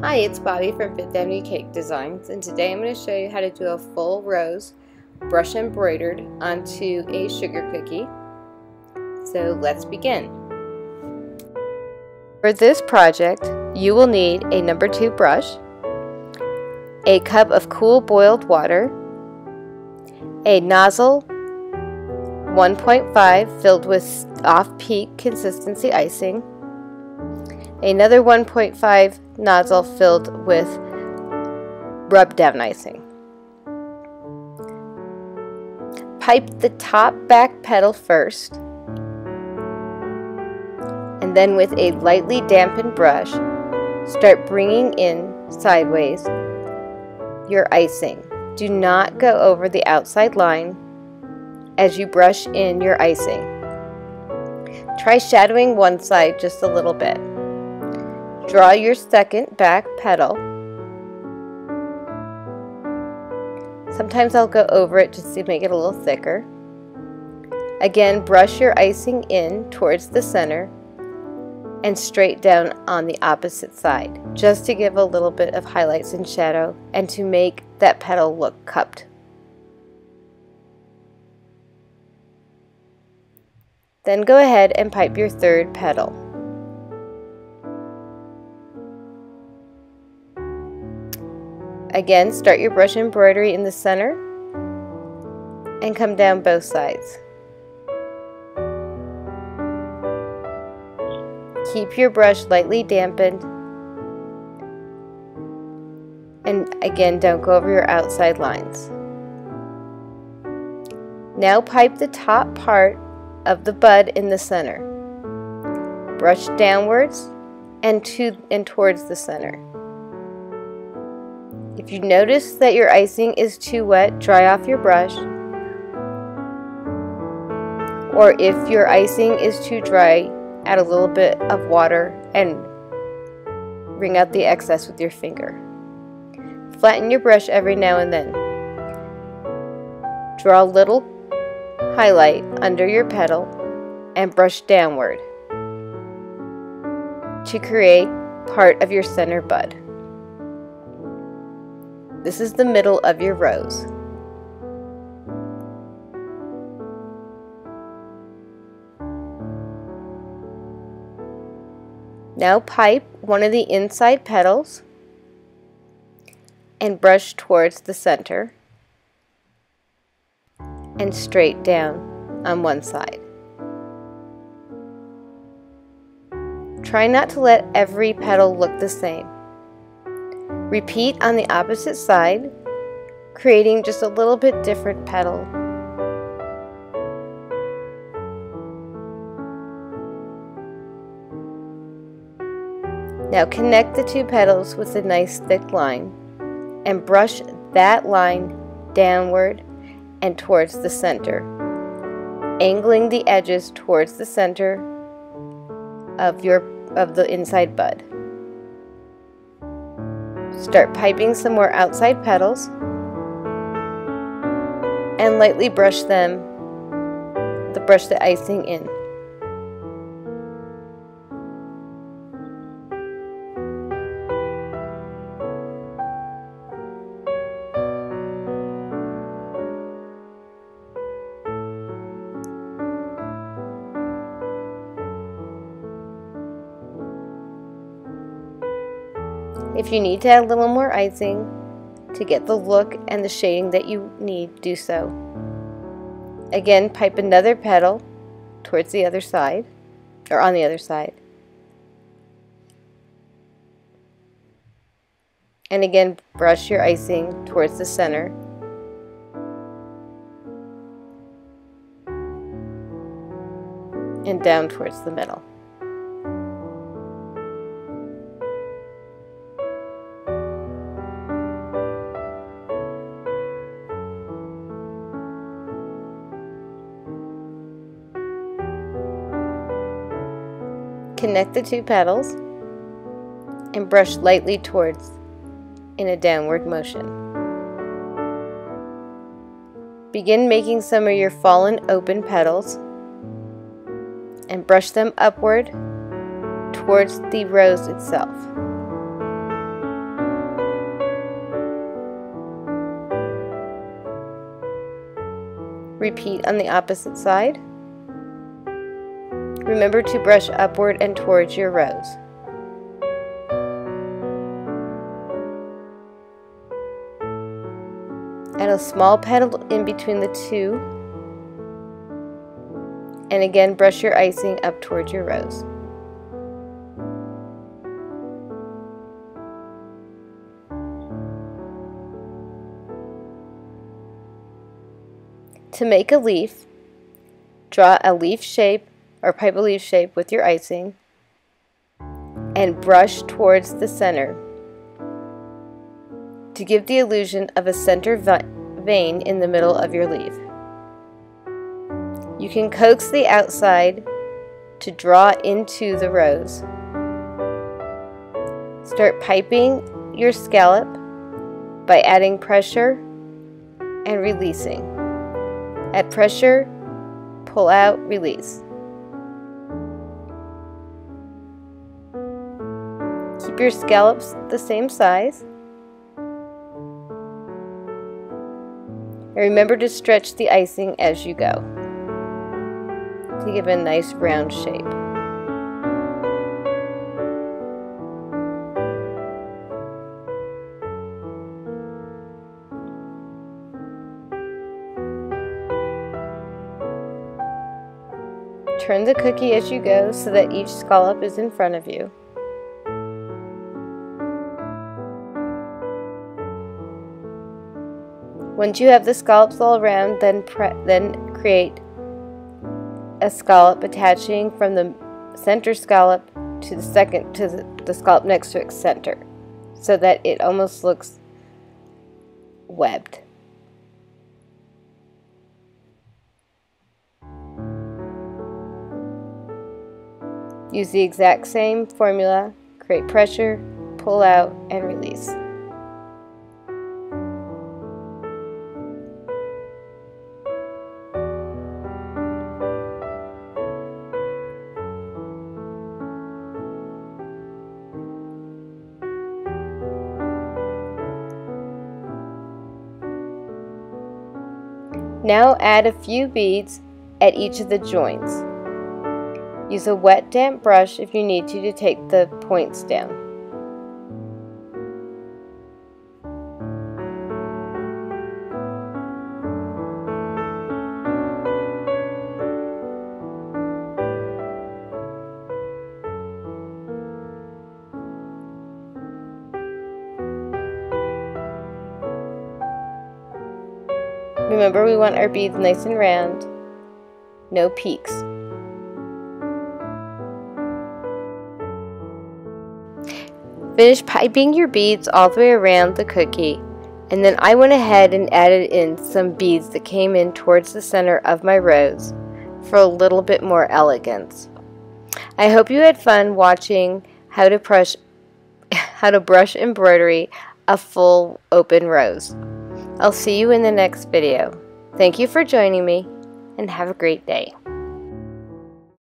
Hi, it's Bobbie from Fifth Avenue Cake Designs, and today I'm going to show you how to do a full rose brush embroidered onto a sugar cookie. So let's begin. For this project, you will need a number 2 brush, a cup of cool boiled water, a nozzle 1.5 filled with off-peak consistency icing, another 1.5 nozzle filled with rub down icing. Pipe the top back petal first, and then with a lightly dampened brush, start bringing in sideways your icing. Do not go over the outside line as you brush in your icing. Try shadowing one side just a little bit. Draw your second back petal. Sometimes I'll go over it just to make it a little thicker. Again, brush your icing in towards the center and straight down on the opposite side, just to give a little bit of highlights and shadow and to make that petal look cupped. Then go ahead and pipe your third petal. Again, start your brush embroidery in the center and come down both sides. Keep your brush lightly dampened, and again, don't go over your outside lines. Now pipe the top part of the bud in the center. Brush downwards and towards the center. If you notice that your icing is too wet, dry off your brush. Or if your icing is too dry, add a little bit of water and wring out the excess with your finger. Flatten your brush every now and then. Draw a little highlight under your petal and brush downward to create part of your center bud. This is the middle of your rose. Now pipe one of the inside petals and brush towards the center and straight down on one side. Try not to let every petal look the same. Repeat on the opposite side, creating just a little bit different petal. Now connect the two petals with a nice thick line and brush that line downward and towards the center, angling the edges towards the center of the inside bud. Start piping some more outside petals and lightly brush the icing in. If you need to add a little more icing to get the look and the shading that you need, do so. Again, pipe another petal towards the other side, or on the other side. And again, brush your icing towards the center. And down towards the middle. Connect the two petals and brush lightly towards in a downward motion. Begin making some of your fallen open petals and brush them upward towards the rose itself. Repeat on the opposite side. Remember to brush upward and towards your rose. Add a small petal in between the two, and again brush your icing up towards your rose. To make a leaf, draw a leaf shape or pipe a leaf shape with your icing and brush towards the center to give the illusion of a center vein in the middle of your leaf. You can coax the outside to draw into the rose. Start piping your scallop by adding pressure and releasing. Add pressure, pull out, release. Keep your scallops the same size. And remember to stretch the icing as you go to give a nice round shape. Turn the cookie as you go so that each scallop is in front of you. Once you have the scallops all around, then create a scallop attaching from the center scallop to the scallop next to its center, so that it almost looks webbed. Use the exact same formula, create pressure, pull out, and release. Now add a few beads at each of the joints. Use a wet, damp brush if you need to take the points down. Remember, we want our beads nice and round, no peaks. Finish piping your beads all the way around the cookie, and then I went ahead and added in some beads that came in towards the center of my rose for a little bit more elegance. I hope you had fun watching how to brush embroidery a full open rose. I'll see you in the next video. Thank you for joining me, and have a great day.